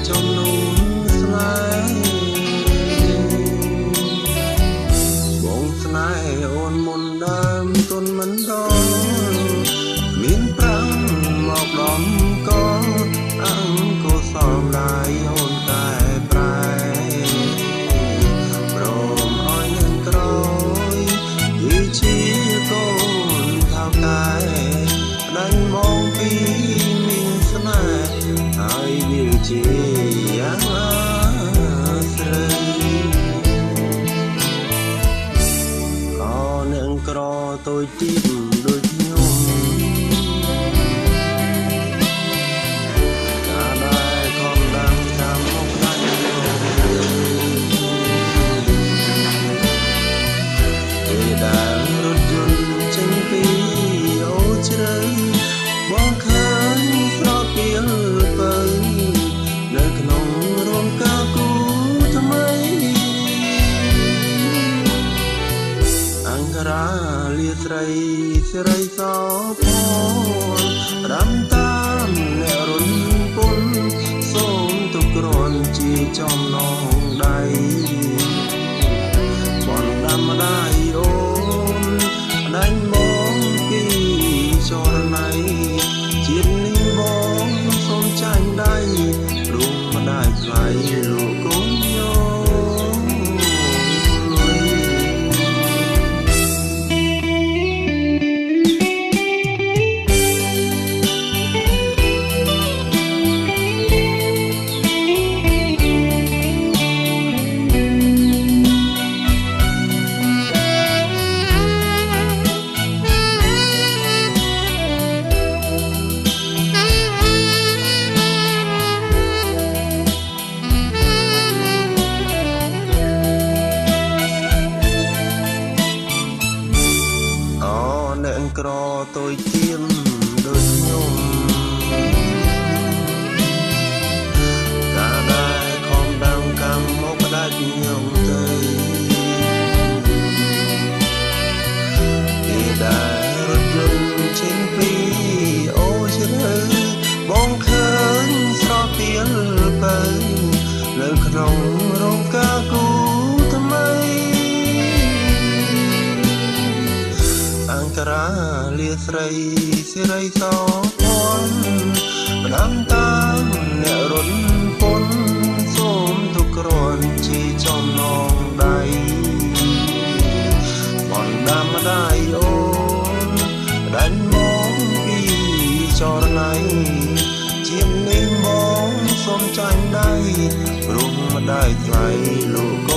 ចំនួនស្នេហ៍បងស្នេហ៍អូនមុនដើមទុនមិនដល់មានប្រាំមកដំក៏អង្គុសំដាយអូនកែប្រែព្រមឲ្យនឹងក្រោយយឺជាកូនថៅកែដាញ់មកពីមានស្នេហ៍ហើយយឺជាយ៉ាងស្រីក៏នឹងក្រតូចទីបដូចខ្ញុំបងឃើញស្រពាលបើនៅក្នុងរោងការគូថ្មីអង្គរាលាស្រីសិរីសោភ័ណ្ឌរំតាមអ្នករុនពុនសូមទុកក្រនជាចំណងដៃបងដាំម្ដាយអូនដាញ់មកពីចរណៃជាតិនេះបងសូមចាញ់ដៃរូបម្ដាយថ្លៃលោកកូនយោក្រតូចទៀមដូចខ្ញុំកាលដែលខំដាំកម្មមកផ្ដាច់ខ្ញុំទៅពីដែលរថយន្តចេញពីអូជ្រៅបងឃើញស្រពាលបើនៅក្នុងរោងការគូថ្មីអង្គរាលាស្រីសិរីសោភ័ណ្ឌផ្ដាំតាមអ្នករុនពុនសូមទុកក្រនជាចំណងដៃបងដាំម្ដាយអូនដាញ់មកពីចរណៃជានេះបងសូមចាញ់ដៃព្រោះម្ដាយថ្លៃលោក